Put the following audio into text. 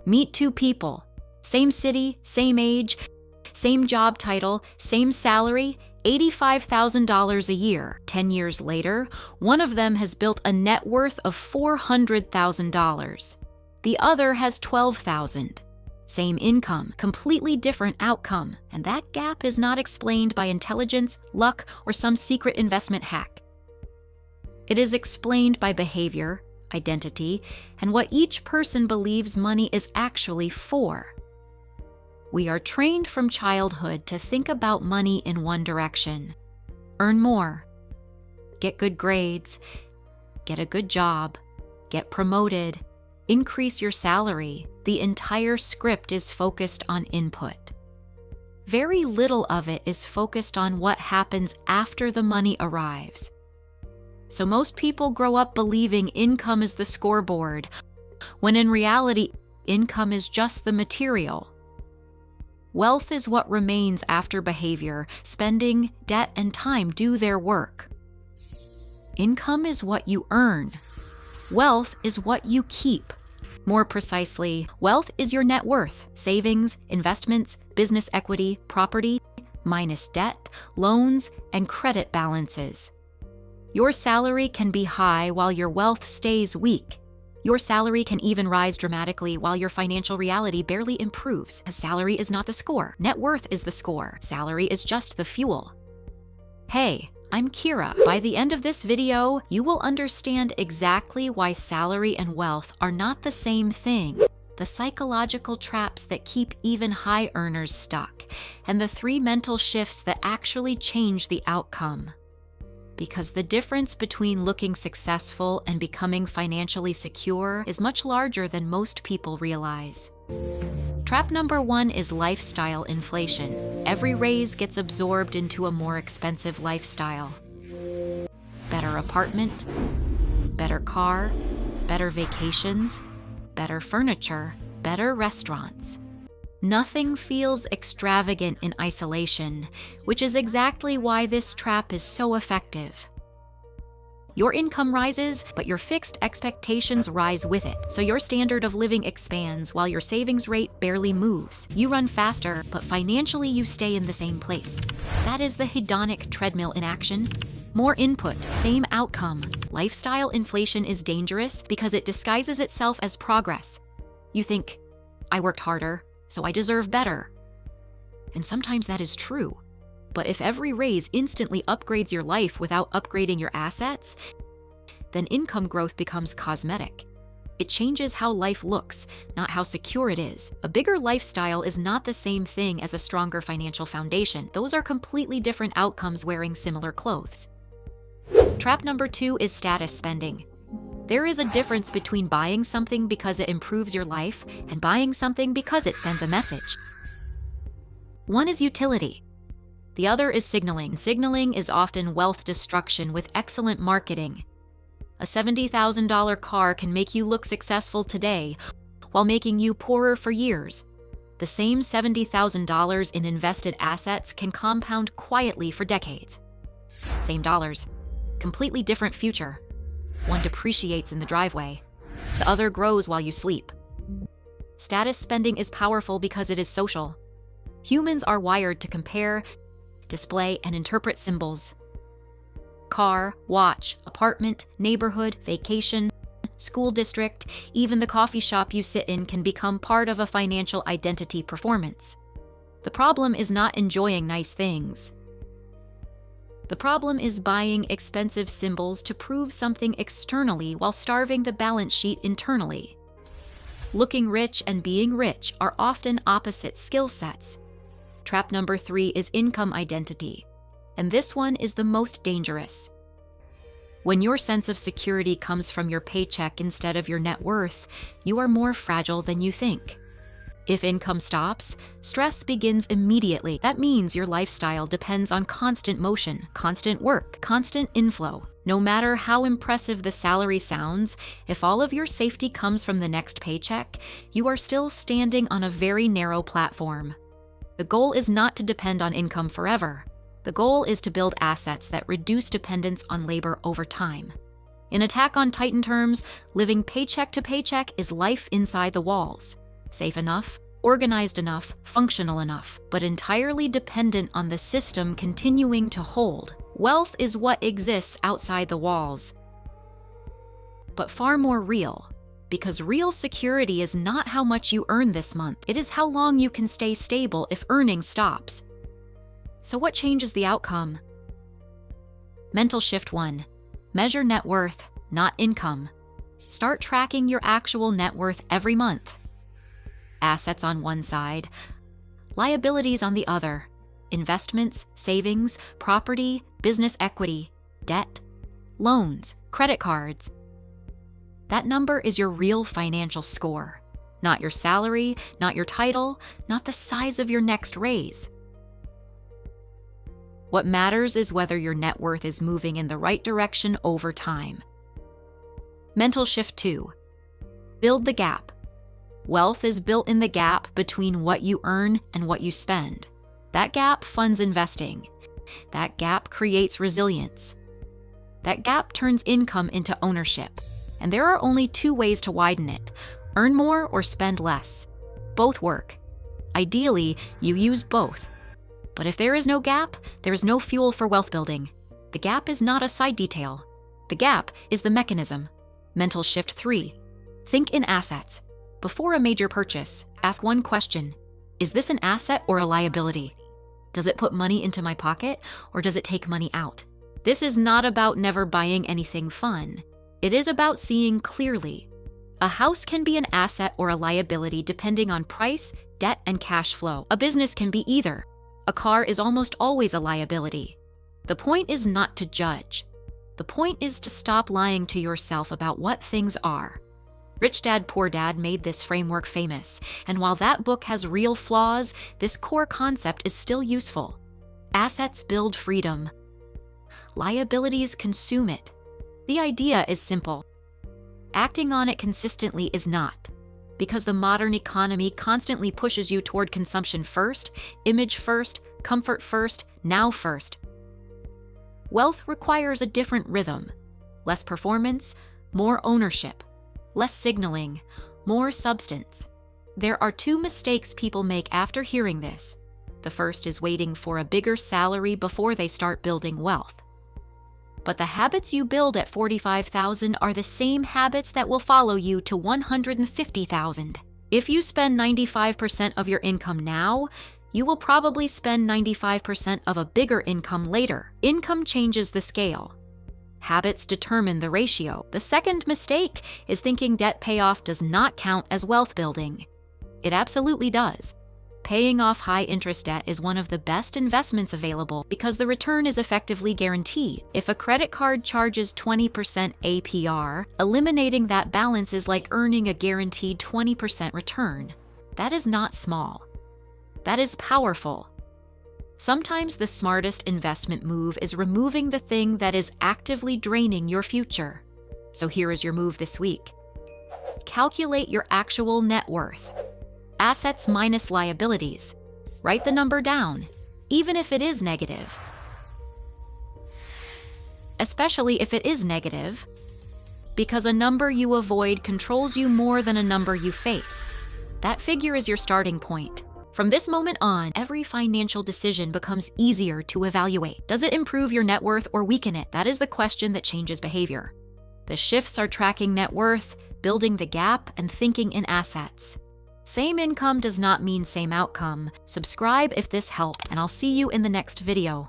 Meet two people, same city, same age, same job title, same salary, $85,000 a year. 10 years later, one of them has built a net worth of $400,000. The other has $12,000. Same income, completely different outcome, and that gap is not explained by intelligence, luck, or some secret investment hack. It is explained by behavior, identity, and what each person believes money is actually for. We are trained from childhood to think about money in one direction. Earn more, get good grades, get a good job, get promoted, increase your salary. The entire script is focused on input. Very little of it is focused on what happens after the money arrives. So most people grow up believing income is the scoreboard, when in reality, income is just the material. Wealth is what remains after behavior, spending, debt, and time do their work. Income is what you earn. Wealth is what you keep. More precisely, wealth is your net worth, savings, investments, business equity, property, minus debt, loans, and credit balances. Your salary can be high while your wealth stays weak. Your salary can even rise dramatically while your financial reality barely improves. A salary is not the score. Net worth is the score. Salary is just the fuel. Hey, I'm Kira. By the end of this video, you will understand exactly why salary and wealth are not the same thing, the psychological traps that keep even high earners stuck, and the 3 mental shifts that actually change the outcome. Because the difference between looking successful and becoming financially secure is much larger than most people realize. Trap number 1 is lifestyle inflation. Every raise gets absorbed into a more expensive lifestyle. Better apartment, better car, better vacations, better furniture, better restaurants. Nothing feels extravagant in isolation, which is exactly why this trap is so effective. Your income rises, but your fixed expectations rise with it, so your standard of living expands while your savings rate barely moves. You run faster, but financially you stay in the same place. That is the hedonic treadmill in action. More input, same outcome. Lifestyle inflation is dangerous because it disguises itself as progress. You think, I worked harder, so I deserve better. And sometimes that is true. But if every raise instantly upgrades your life without upgrading your assets, then income growth becomes cosmetic. It changes how life looks, not how secure it is. A bigger lifestyle is not the same thing as a stronger financial foundation. Those are completely different outcomes wearing similar clothes. Trap number 2 is status spending. There is a difference between buying something because it improves your life and buying something because it sends a message. One is utility. The other is signaling. Signaling is often wealth destruction with excellent marketing. A $70,000 car can make you look successful today while making you poorer for years. The same $70,000 in invested assets can compound quietly for decades. Same dollars, completely different future. One depreciates in the driveway. The other grows while you sleep. Status spending is powerful because it is social. Humans are wired to compare, display, and interpret symbols. Car, watch, apartment, neighborhood, vacation, school district, even the coffee shop you sit in can become part of a financial identity performance. The problem is not enjoying nice things. The problem is buying expensive symbols to prove something externally while starving the balance sheet internally. Looking rich and being rich are often opposite skill sets. Trap number 3 is income identity, and this one is the most dangerous. When your sense of security comes from your paycheck instead of your net worth, you are more fragile than you think. If income stops, stress begins immediately. That means your lifestyle depends on constant motion, constant work, constant inflow. No matter how impressive the salary sounds, if all of your safety comes from the next paycheck, you are still standing on a very narrow platform. The goal is not to depend on income forever. The goal is to build assets that reduce dependence on labor over time. In Attack on Titan terms, living paycheck to paycheck is life inside the walls. safe enough, organized enough, functional enough, but entirely dependent on the system continuing to hold. Wealth is what exists outside the walls, but far more real. Because real security is not how much you earn this month, it is how long you can stay stable if earning stops. So what changes the outcome? Mental shift 1. Measure net worth, not income. Start tracking your actual net worth every month. Assets on one side, liabilities on the other. Investments, savings, property, business equity, debt, loans, credit cards. That number is your real financial score, not your salary, not your title, not the size of your next raise. What matters is whether your net worth is moving in the right direction over time. Mental shift 2. Build the gap. Wealth is built in the gap between what you earn and what you spend. That gap funds investing. That gap creates resilience. That gap turns income into ownership. And there are only 2 ways to widen it: earn more or spend less. Both work. Ideally, you use both. But if there is no gap, there is no fuel for wealth building. The gap is not a side detail. The gap is the mechanism. Mental shift 3. Think in assets. Before a major purchase, ask one question: is this an asset or a liability? Does it put money into my pocket, or does it take money out? This is not about never buying anything fun. It is about seeing clearly. A house can be an asset or a liability depending on price, debt, and cash flow. A business can be either. A car is almost always a liability. The point is not to judge. The point is to stop lying to yourself about what things are. Rich Dad, Poor Dad made this framework famous, and while that book has real flaws, this core concept is still useful. Assets build freedom. Liabilities consume it. The idea is simple. Acting on it consistently is not, because the modern economy constantly pushes you toward consumption first, image first, comfort first, now first. Wealth requires a different rhythm: less performance, more ownership, less signaling, more substance. There are 2 mistakes people make after hearing this. The first is waiting for a bigger salary before they start building wealth. But the habits you build at $45,000 are the same habits that will follow you to $150,000. If you spend 95% of your income now, you will probably spend 95% of a bigger income later. Income changes the scale. Habits determine the ratio. The second mistake is thinking debt payoff does not count as wealth building. It absolutely does. Paying off high-interest debt is one of the best investments available because the return is effectively guaranteed. If a credit card charges 20% APR, eliminating that balance is like earning a guaranteed 20% return. That is not small. That is powerful. Sometimes the smartest investment move is removing the thing that is actively draining your future. So here is your move this week. Calculate your actual net worth. Assets minus liabilities. Write the number down, even if it is negative. Especially if it is negative, because a number you avoid controls you more than a number you face. That figure is your starting point. From this moment on, every financial decision becomes easier to evaluate. Does it improve your net worth or weaken it? That is the question that changes behavior. The shifts are tracking net worth, building the gap, and thinking in assets. Same income does not mean same outcome. Subscribe if this helped, and I'll see you in the next video.